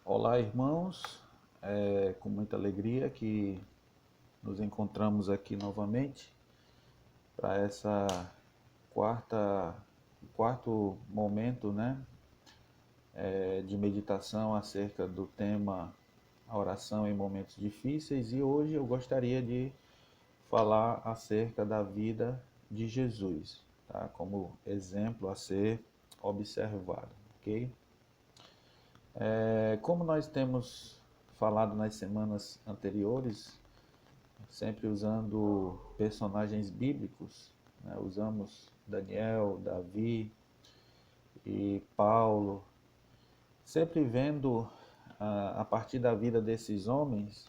Olá, irmãos. É com muita alegria que nos encontramos aqui novamente para essa quarto momento, né, de meditação acerca do tema a oração em momentos difíceis. E hoje eu gostaria de falar acerca da vida de Jesus, tá? Como exemplo a ser observado, ok? Como nós temos falado nas semanas anteriores, sempre usando personagens bíblicos, né? Usamos Daniel, Davi e Paulo, sempre vendo a partir da vida desses homens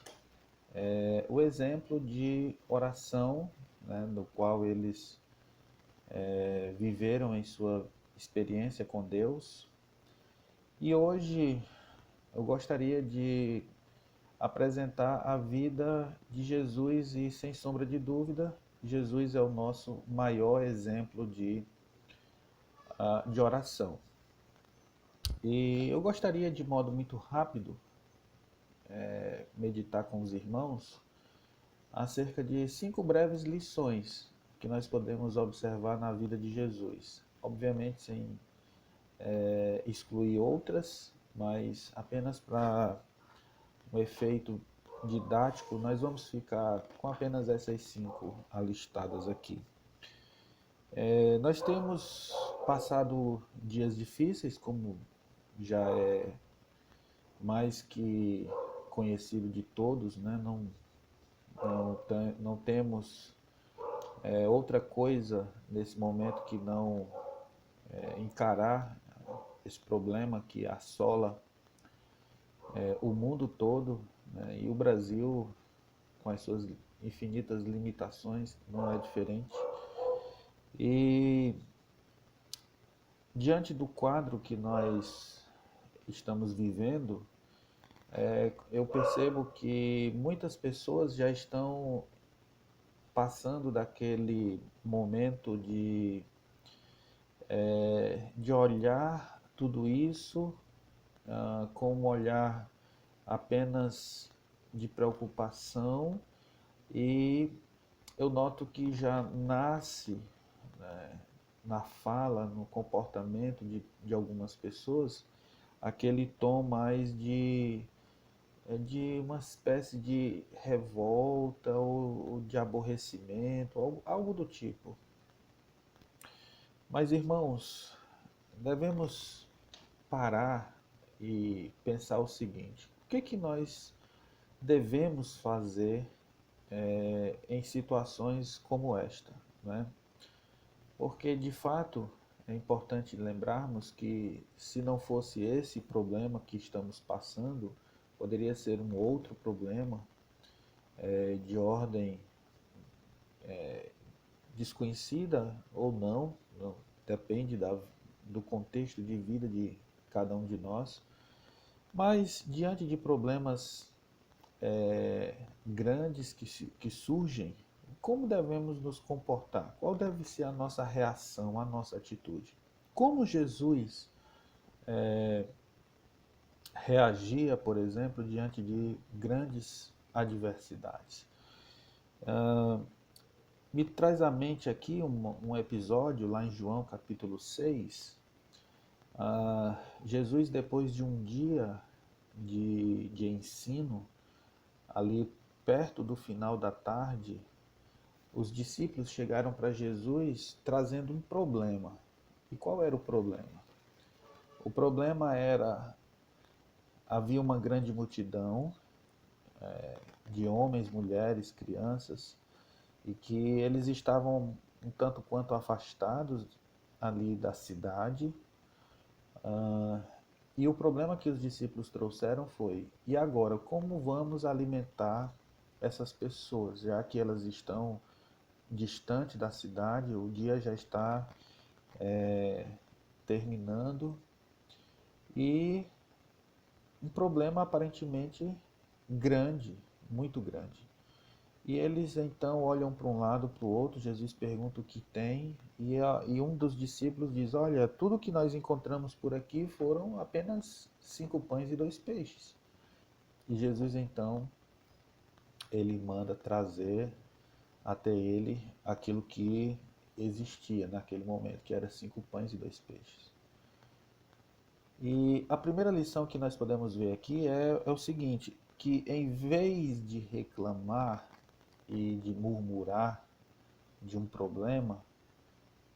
o exemplo de oração, né? No qual eles viveram em sua experiência com Deus. E hoje eu gostaria de apresentar a vida de Jesus e, sem sombra de dúvida, Jesus é o nosso maior exemplo de oração. E eu gostaria, de modo muito rápido, meditar com os irmãos acerca de 5 breves lições que nós podemos observar na vida de Jesus. Obviamente, sem excluir outras, mas apenas para um efeito didático, nós vamos ficar com apenas essas 5 alistadas aqui. Nós temos passado dias difíceis, como já é mais que conhecido de todos, né? Não temos outra coisa nesse momento que não encarar esse problema que assola o mundo todo, né? E o Brasil, com as suas infinitas limitações, não é diferente. E diante do quadro que nós estamos vivendo, eu percebo que muitas pessoas já estão passando daquele momento de olhar tudo isso com um olhar apenas de preocupação, e eu noto que já nasce, né, na fala, no comportamento de algumas pessoas, aquele tom mais de uma espécie de revolta ou de aborrecimento, algo do tipo. Mas, irmãos, devemos parar e pensar o seguinte: o que que nós devemos fazer em situações como esta, né? Porque, de fato, é importante lembrarmos que, se não fosse esse problema que estamos passando, poderia ser um outro problema de ordem desconhecida ou não, depende do contexto de vida de cada um de nós. Mas, diante de problemas grandes que surgem, como devemos nos comportar? Qual deve ser a nossa reação, a nossa atitude? Como Jesus reagia, por exemplo, diante de grandes adversidades? Me traz à mente aqui um episódio lá em João capítulo 6. Jesus, depois de um dia de ensino, ali perto do final da tarde, os discípulos chegaram para Jesus trazendo um problema. E qual era o problema? O problema era, havia uma grande multidão de homens, mulheres, crianças, e que eles estavam um tanto quanto afastados ali da cidade. E o problema que os discípulos trouxeram foi: e agora, como vamos alimentar essas pessoas, já que elas estão distante da cidade, o dia já está terminando, e um problema aparentemente grande, muito grande. E eles então olham para um lado, para o outro, Jesus pergunta o que tem, e um dos discípulos diz, olha, tudo que nós encontramos por aqui foram apenas 5 pães e 2 peixes. E Jesus então, ele manda trazer até ele aquilo que existia naquele momento, que era 5 pães e 2 peixes. E a primeira lição que nós podemos ver aqui é o seguinte, que em vez de reclamar e de murmurar de um problema,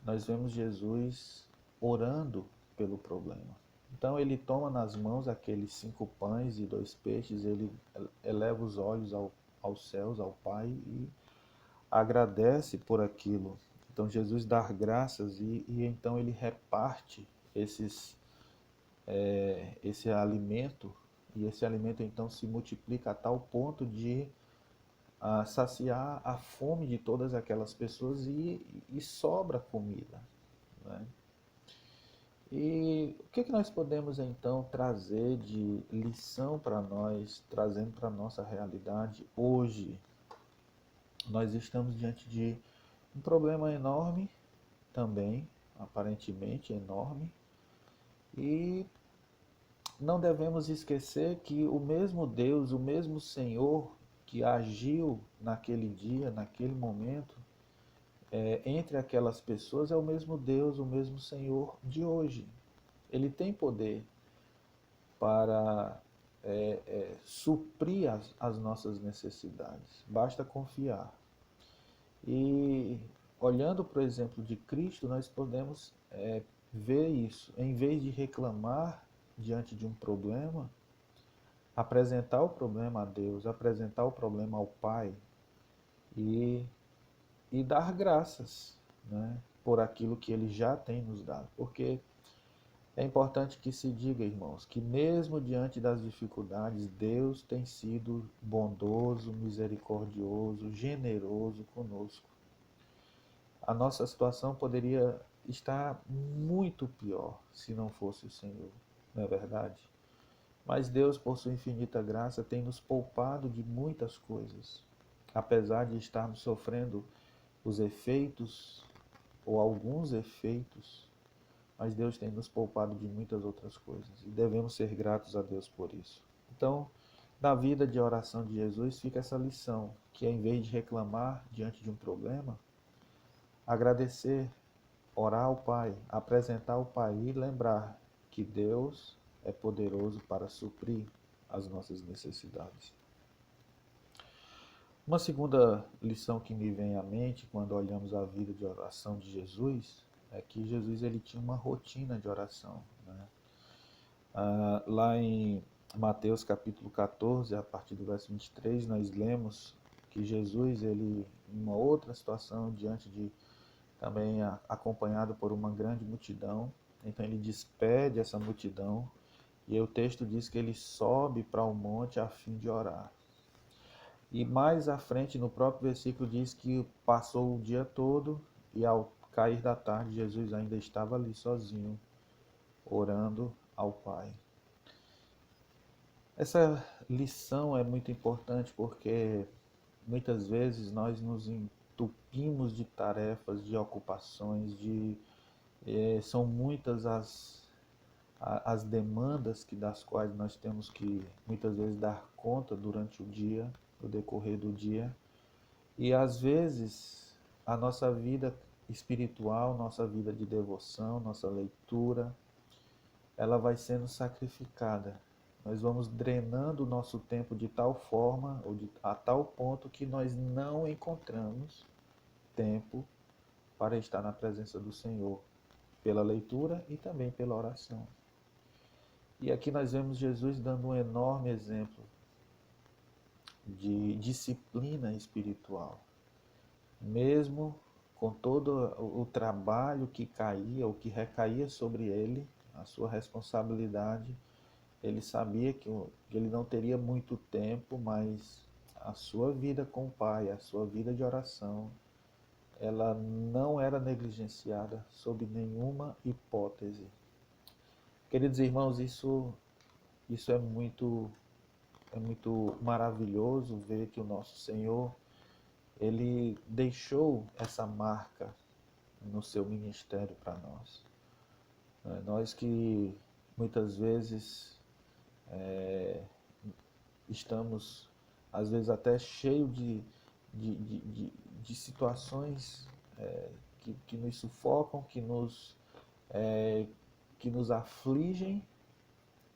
nós vemos Jesus orando pelo problema. Então ele toma nas mãos aqueles 5 pães e 2 peixes, ele eleva os olhos aos céus, ao Pai, e agradece por aquilo. Então Jesus dá graças e então ele reparte esse alimento, e esse alimento então se multiplica a tal ponto de saciar a fome de todas aquelas pessoas e sobra comida, né? E o que nós podemos então trazer de lição para nós, trazendo para a nossa realidade hoje? Nós estamos diante de um problema enorme também, aparentemente enorme, e não devemos esquecer que o mesmo Deus, o mesmo Senhor que agiu naquele dia, naquele momento, entre aquelas pessoas, é o mesmo Deus, o mesmo Senhor de hoje. Ele tem poder para suprir as nossas necessidades. Basta confiar. E olhando para o exemplo de Cristo, nós podemos ver isso. Em vez de reclamar diante de um problema, apresentar o problema a Deus, apresentar o problema ao Pai e, e dar graças, né, por aquilo que Ele já tem nos dado. Porque é importante que se diga, irmãos, que mesmo diante das dificuldades, Deus tem sido bondoso, misericordioso, generoso conosco. A nossa situação poderia estar muito pior se não fosse o Senhor, não é verdade? Mas Deus, por sua infinita graça, tem nos poupado de muitas coisas. Apesar de estarmos sofrendo os efeitos, ou alguns efeitos, mas Deus tem nos poupado de muitas outras coisas. E devemos ser gratos a Deus por isso. Então, na vida de oração de Jesus fica essa lição, que em vez de reclamar diante de um problema, agradecer, orar ao Pai, apresentar ao Pai e lembrar que Deus é poderoso para suprir as nossas necessidades. Uma segunda lição que me vem à mente quando olhamos a vida de oração de Jesus é que Jesus ele tinha uma rotina de oração, né? Lá em Mateus capítulo 14, a partir do verso 23, nós lemos que Jesus, ele, em uma outra situação, diante de também acompanhado por uma grande multidão, então ele despede essa multidão e o texto diz que ele sobe para o monte a fim de orar. E mais à frente, no próprio versículo, diz que passou o dia todo e ao cair da tarde, Jesus ainda estava ali sozinho, orando ao Pai. Essa lição é muito importante porque muitas vezes nós nos entupimos de tarefas, de ocupações, são muitas as demandas das quais nós temos que muitas vezes dar conta durante o dia, no decorrer do dia. E às vezes a nossa vida espiritual, nossa vida de devoção, nossa leitura, ela vai sendo sacrificada. Nós vamos drenando o nosso tempo de tal forma, a tal ponto que nós não encontramos tempo para estar na presença do Senhor, pela leitura e também pela oração. E aqui nós vemos Jesus dando um enorme exemplo de disciplina espiritual. Mesmo com todo o trabalho que caía, ou que recaía sobre ele, a sua responsabilidade, ele sabia que ele não teria muito tempo, mas a sua vida com o Pai, a sua vida de oração, ela não era negligenciada sob nenhuma hipótese. Queridos irmãos, isso é muito maravilhoso ver que o nosso Senhor, ele deixou essa marca no seu ministério para nós. Nós que muitas vezes estamos, às vezes, até cheio de situações que nos sufocam, que nos afligem.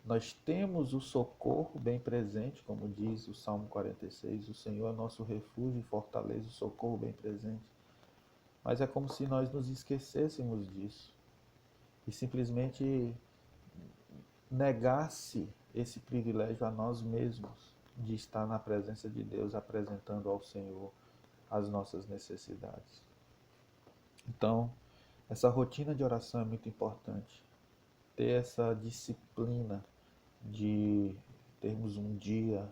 Nós temos o socorro bem presente, como diz o Salmo 46, o Senhor é nosso refúgio e fortaleza, o socorro bem presente. Mas é como se nós nos esquecêssemos disso e simplesmente negasse esse privilégio a nós mesmos de estar na presença de Deus, apresentando ao Senhor as nossas necessidades. Então, essa rotina de oração é muito importante. Ter essa disciplina de termos um dia,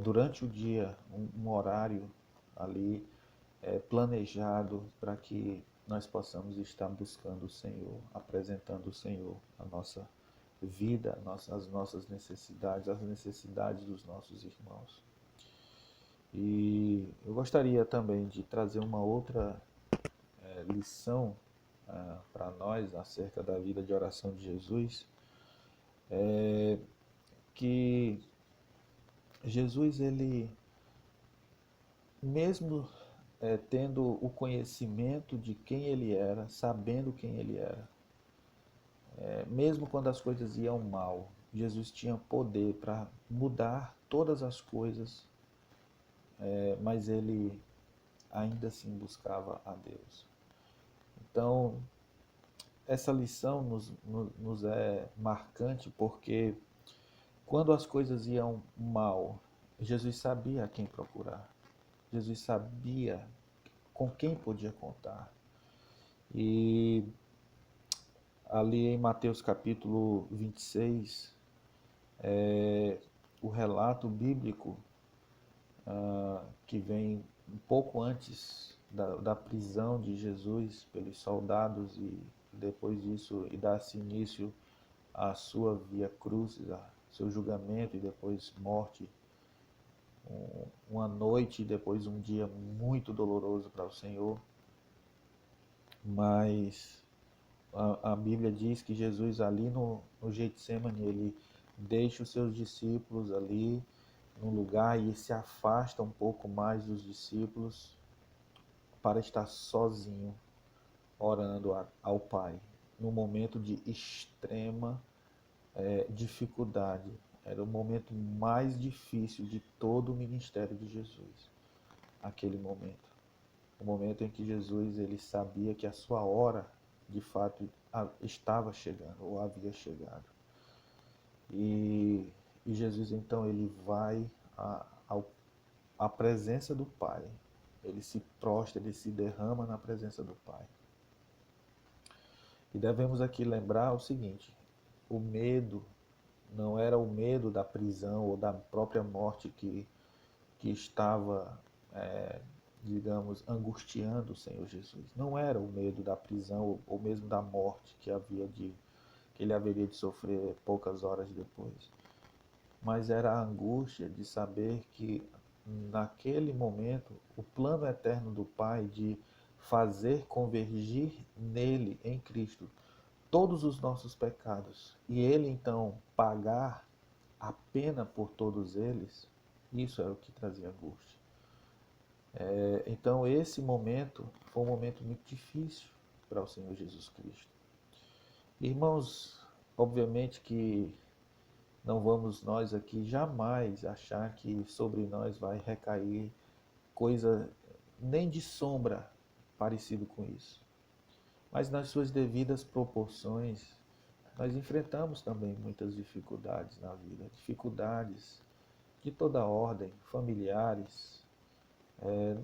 durante o dia, um horário ali planejado para que nós possamos estar buscando o Senhor, apresentando o Senhor a nossa vida, as nossas necessidades, as necessidades dos nossos irmãos. E eu gostaria também de trazer uma outra lição para nós acerca da vida de oração de Jesus, que Jesus, ele, mesmo tendo o conhecimento de quem ele era, sabendo quem ele era, mesmo quando as coisas iam mal, Jesus tinha poder para mudar todas as coisas, mas ele ainda assim buscava a Deus. Então, essa lição nos é marcante porque quando as coisas iam mal, Jesus sabia a quem procurar. Jesus sabia com quem podia contar. E ali em Mateus capítulo 26, o relato bíblico que vem um pouco antes da prisão de Jesus pelos soldados e depois disso e dá-se início à sua via crucis, seu julgamento e depois morte, uma noite e depois um dia muito doloroso para o Senhor. Mas a Bíblia diz que Jesus ali no Getsemane, ele deixa os seus discípulos ali num lugar e se afasta um pouco mais dos discípulos para estar sozinho, orando ao Pai, num momento de extrema dificuldade. Era o momento mais difícil de todo o ministério de Jesus, aquele momento. O momento em que Jesus ele sabia que a sua hora, de fato, estava chegando, ou havia chegado. E Jesus, então, ele vai à presença do Pai. Ele se prostra, ele se derrama na presença do Pai. E devemos aqui lembrar o seguinte: o medo não era o medo da prisão ou da própria morte que estava, digamos, angustiando o Senhor Jesus. Não era o medo da prisão ou mesmo da morte que ele haveria de sofrer poucas horas depois. Mas era a angústia de saber que naquele momento o plano eterno do Pai de fazer convergir nele, em Cristo, todos os nossos pecados e ele então pagar a pena por todos eles, isso era o que trazia angústia. Então esse momento foi um momento muito difícil para o Senhor Jesus Cristo. Irmãos, obviamente que não vamos nós aqui jamais achar que sobre nós vai recair coisa nem de sombra parecido com isso. Mas nas suas devidas proporções, nós enfrentamos também muitas dificuldades na vida. Dificuldades de toda ordem, familiares,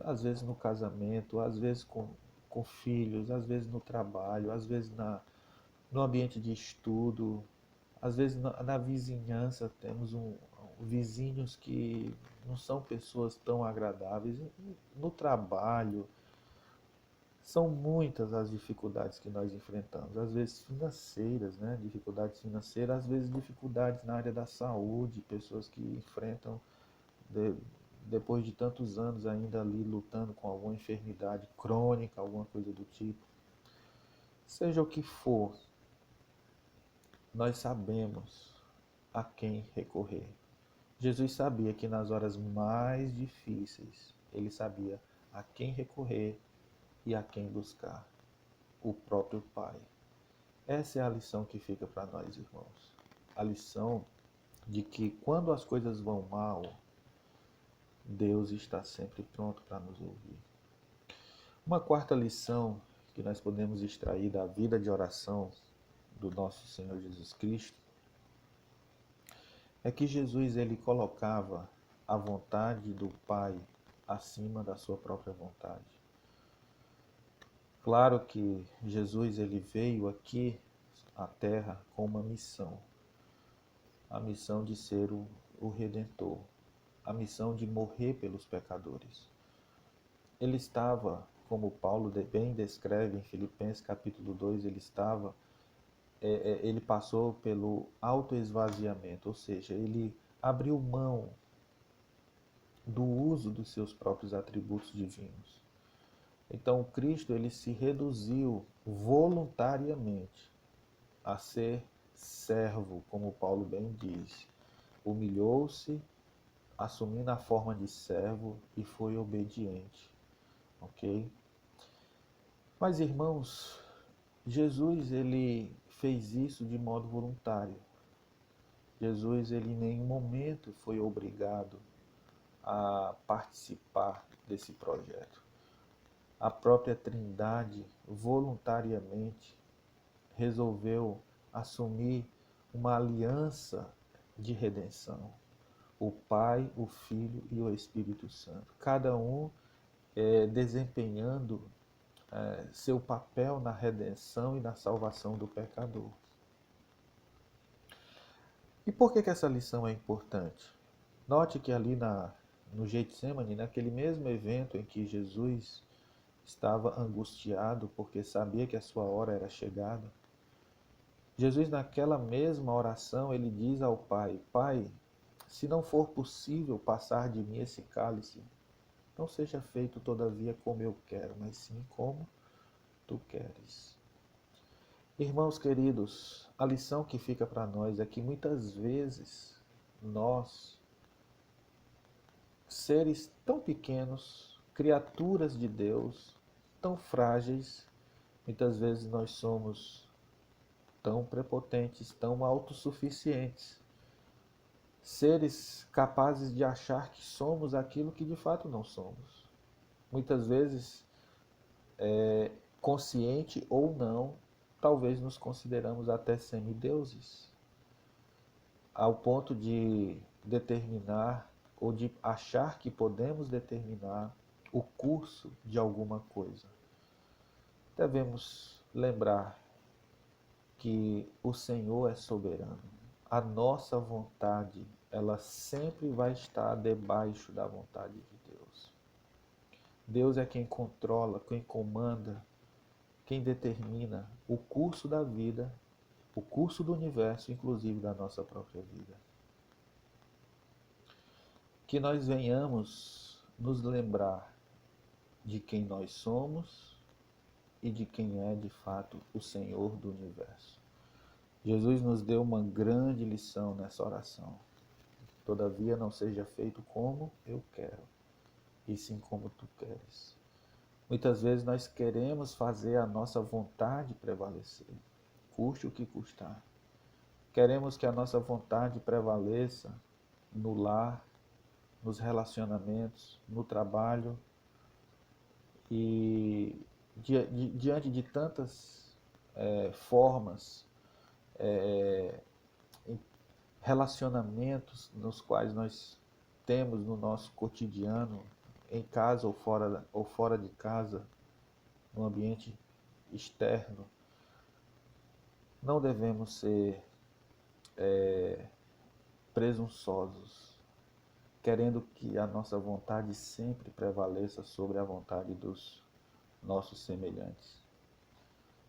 às vezes no casamento, às vezes com filhos, às vezes no trabalho, às vezes no ambiente de estudo, às vezes na vizinhança temos vizinhos que não são pessoas tão agradáveis. No trabalho, são muitas as dificuldades que nós enfrentamos, às vezes financeiras, né? Dificuldades financeiras, às vezes dificuldades na área da saúde, pessoas que enfrentam depois de tantos anos ainda ali lutando com alguma enfermidade crônica, alguma coisa do tipo. Seja o que for, nós sabemos a quem recorrer. Jesus sabia que nas horas mais difíceis, ele sabia a quem recorrer e a quem buscar: o próprio Pai. Essa é a lição que fica para nós, irmãos. A lição de que quando as coisas vão mal, Deus está sempre pronto para nos ouvir. Uma quarta lição que nós podemos extrair da vida de oração do nosso Senhor Jesus Cristo é que Jesus ele colocava a vontade do Pai acima da sua própria vontade. Claro que Jesus ele veio aqui à Terra com uma missão, a missão de ser o Redentor, a missão de morrer pelos pecadores. Ele estava, como Paulo bem descreve em Filipenses capítulo 2, ele passou pelo autoesvaziamento, ou seja, ele abriu mão do uso dos seus próprios atributos divinos. Então, Cristo ele se reduziu voluntariamente a ser servo, como Paulo bem diz. Humilhou-se, assumindo a forma de servo e foi obediente. Ok? Mas, irmãos, Jesus ele fez isso de modo voluntário. Jesus ele em nenhum momento foi obrigado a participar desse projeto. A própria Trindade voluntariamente resolveu assumir uma aliança de redenção. O Pai, o Filho e o Espírito Santo. Cada um desempenhando seu papel na redenção e na salvação do pecador. E por que essa lição é importante? Note que ali no Getsemane, naquele mesmo evento em que Jesus estava angustiado porque sabia que a sua hora era chegada, Jesus naquela mesma oração, ele diz ao Pai: Pai, se não for possível passar de mim esse cálice, não seja feito todavia como eu quero, mas sim como tu queres. Irmãos queridos, a lição que fica para nós é que muitas vezes nós, seres tão pequenos, criaturas de Deus, tão frágeis, muitas vezes nós somos tão prepotentes, tão autossuficientes, seres capazes de achar que somos aquilo que de fato não somos. Muitas vezes, consciente ou não, talvez nos consideramos até semideuses, ao ponto de determinar ou de achar que podemos determinar o curso de alguma coisa. Devemos lembrar que o Senhor é soberano. A nossa vontade, ela sempre vai estar debaixo da vontade de Deus. Deus é quem controla, quem comanda, quem determina o curso da vida, o curso do universo, inclusive da nossa própria vida. Que nós venhamos nos lembrar de quem nós somos e de quem é de fato o Senhor do universo. Jesus nos deu uma grande lição nessa oração. Todavia não seja feito como eu quero, e sim como tu queres. Muitas vezes nós queremos fazer a nossa vontade prevalecer, custe o que custar. Queremos que a nossa vontade prevaleça no lar, nos relacionamentos, no trabalho e diante de tantas formas, relacionamentos nos quais nós temos no nosso cotidiano, em casa ou fora de casa, no ambiente externo. Não devemos ser presunçosos, querendo que a nossa vontade sempre prevaleça sobre a vontade dos nossos semelhantes.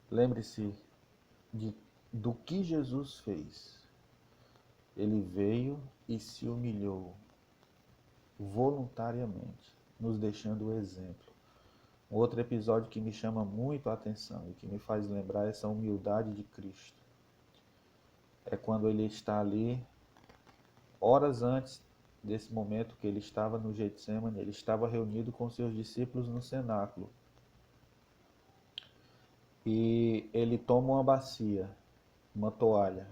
Lembre-se do que Jesus fez. Ele veio e se humilhou. voluntariamente, nos deixando o exemplo. Um outro episódio que me chama muito a atenção e que me faz lembrar essa humildade de Cristo é quando ele está ali, horas antes desse momento que ele estava no Getsemane, ele estava reunido com seus discípulos no cenáculo. E ele toma uma bacia, uma toalha,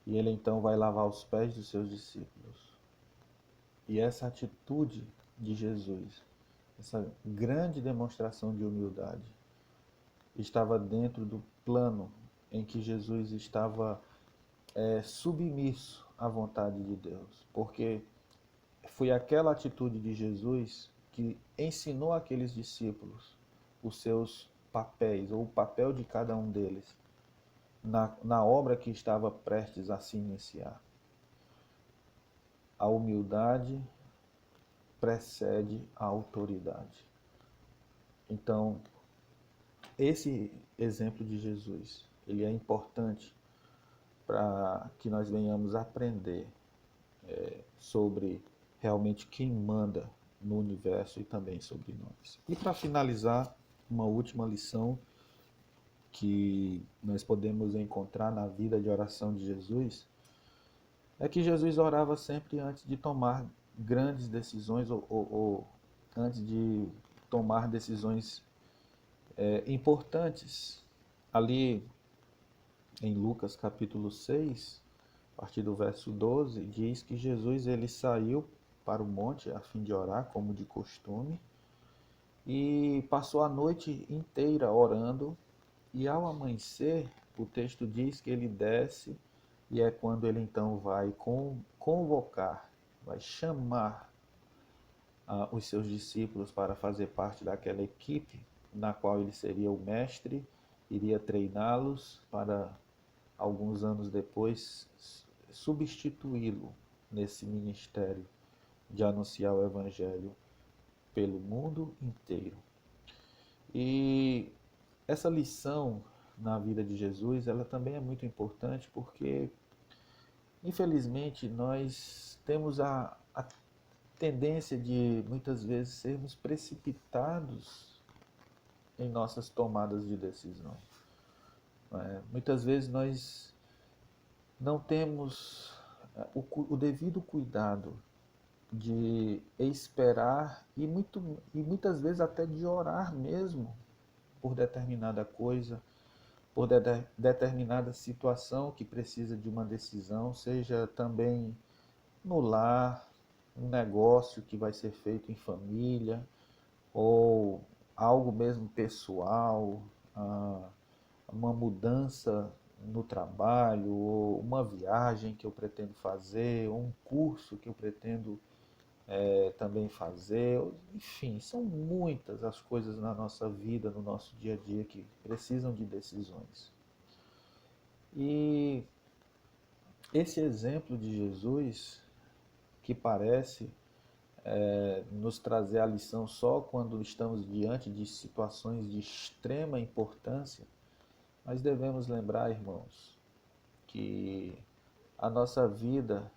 e ele então vai lavar os pés dos seus discípulos. E essa atitude de Jesus, essa grande demonstração de humildade, estava dentro do plano em que Jesus estava submisso à vontade de Deus, porque foi aquela atitude de Jesus que ensinou àqueles discípulos os seus papéis, ou o papel de cada um deles, na obra que estava prestes a se iniciar. A humildade precede a autoridade. Então, esse exemplo de Jesus, ele é importante para que nós venhamos aprender sobre realmente quem manda no universo e também sobre nós. E para finalizar, uma última lição que nós podemos encontrar na vida de oração de Jesus é que Jesus orava sempre antes de tomar grandes decisões ou antes de tomar decisões importantes. Ali em Lucas capítulo 6, a partir do verso 12, diz que Jesus ele saiu para o monte a fim de orar, como de costume, e passou a noite inteira orando, e ao amanhecer, o texto diz que ele desce, e é quando ele então vai convocar, vai chamar os seus discípulos para fazer parte daquela equipe na qual ele seria o mestre, iria treiná-los para alguns anos depois substituí-lo nesse ministério de anunciar o evangelho pelo mundo inteiro. E essa lição na vida de Jesus, ela também é muito importante porque, infelizmente, nós temos a tendência de, muitas vezes, sermos precipitados em nossas tomadas de decisão. Muitas vezes nós não temos o devido cuidado de esperar e muitas vezes até de orar mesmo por determinada coisa, por determinada situação que precisa de uma decisão, seja também no lar, um negócio que vai ser feito em família, ou algo mesmo pessoal, uma mudança no trabalho, ou uma viagem que eu pretendo fazer, ou um curso que eu pretendo também fazer. Enfim, são muitas as coisas na nossa vida, no nosso dia a dia, que precisam de decisões. E esse exemplo de Jesus, que parece nos trazer a lição só quando estamos diante de situações de extrema importância, nós devemos lembrar, irmãos, que a nossa vida,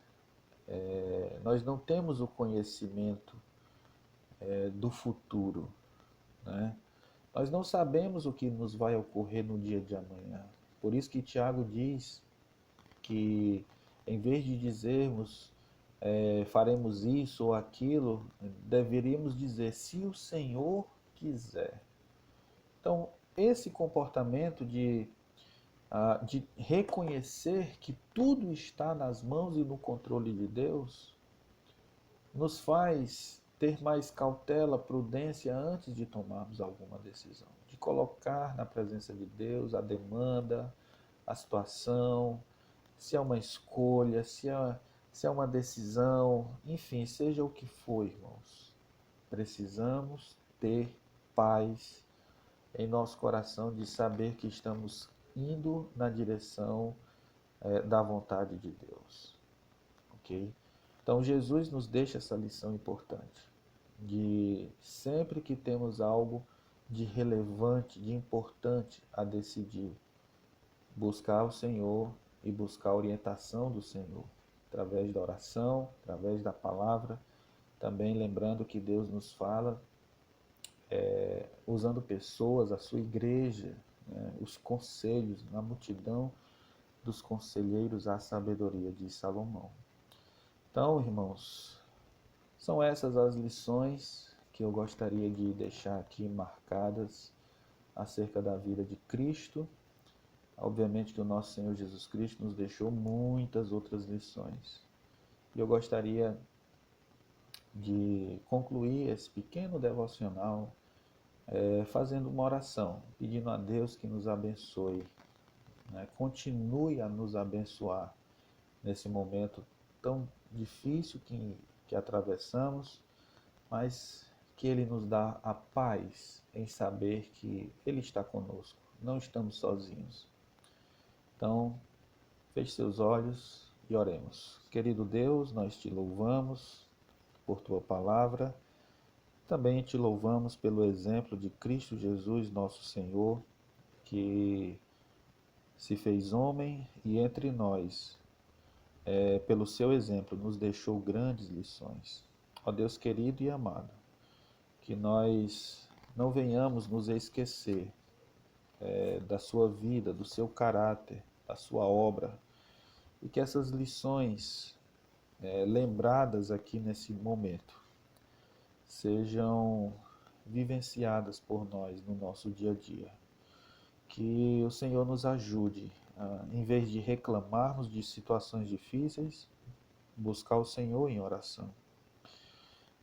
nós não temos o conhecimento do futuro, né? Nós não sabemos o que nos vai ocorrer no dia de amanhã. Por isso que Tiago diz que, em vez de dizermos faremos isso ou aquilo, deveríamos dizer se o Senhor quiser. Então, esse comportamento de reconhecer que tudo está nas mãos e no controle de Deus, nos faz ter mais cautela, prudência antes de tomarmos alguma decisão, de colocar na presença de Deus a demanda, a situação, se é uma escolha, se é uma decisão, enfim, seja o que for, irmãos. Precisamos ter paz em nosso coração de saber que estamos indo na direção da vontade de Deus. Ok? Então Jesus nos deixa essa lição importante, de sempre que temos algo de relevante, de importante a decidir, buscar o Senhor e buscar a orientação do Senhor, através da oração, através da palavra, Também lembrando que Deus nos fala usando pessoas, a sua igreja, né, os conselhos, na multidão dos conselheiros à sabedoria de Salomão. Então, irmãos, são essas as lições que eu gostaria de deixar aqui marcadas acerca da vida de Cristo. Obviamente que o nosso Senhor Jesus Cristo nos deixou muitas outras lições. E eu gostaria de concluir esse pequeno devocional fazendo uma oração, pedindo a Deus que nos abençoe, né? Continue a nos abençoar nesse momento tão difícil que atravessamos, mas que Ele nos dá a paz em saber que Ele está conosco, não estamos sozinhos. Então, feche seus olhos e oremos. Querido Deus, nós te louvamos por tua palavra, também te louvamos pelo exemplo de Cristo Jesus, nosso Senhor, que se fez homem e entre nós, pelo seu exemplo, nos deixou grandes lições. Ó Deus querido e amado, que nós não venhamos nos esquecer da sua vida, do seu caráter, da sua obra, e que essas lições lembradas aqui nesse momento sejam vivenciadas por nós no nosso dia a dia. Que o Senhor nos ajude, em vez de reclamarmos de situações difíceis, buscar o Senhor em oração.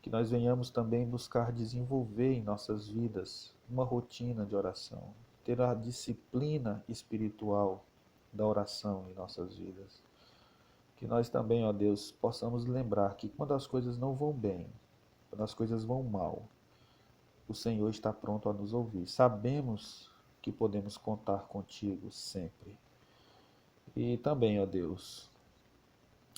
Que nós venhamos também buscar desenvolver em nossas vidas uma rotina de oração, ter a disciplina espiritual da oração em nossas vidas. Que nós também, ó Deus, possamos lembrar que quando as coisas não vão bem, quando as coisas vão mal, o Senhor está pronto a nos ouvir. Sabemos que podemos contar contigo sempre. E também, ó Deus,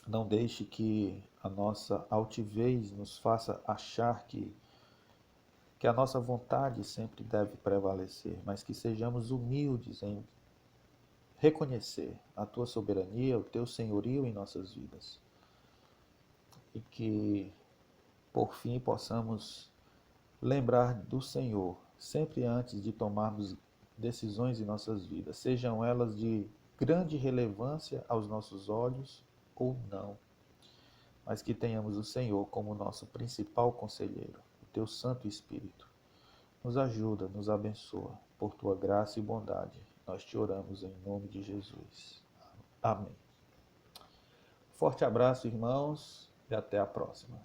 não deixe que a nossa altivez nos faça achar que a nossa vontade sempre deve prevalecer, mas que sejamos humildes em reconhecer a tua soberania, o teu senhorio em nossas vidas. E que, por fim, possamos lembrar do Senhor sempre antes de tomarmos decisões em nossas vidas, sejam elas de grande relevância aos nossos olhos ou não, mas que tenhamos o Senhor como nosso principal conselheiro, o teu Santo Espírito. Nos ajuda, nos abençoa, por tua graça e bondade. Nós te oramos em nome de Jesus. Amém. Forte abraço, irmãos, e até a próxima.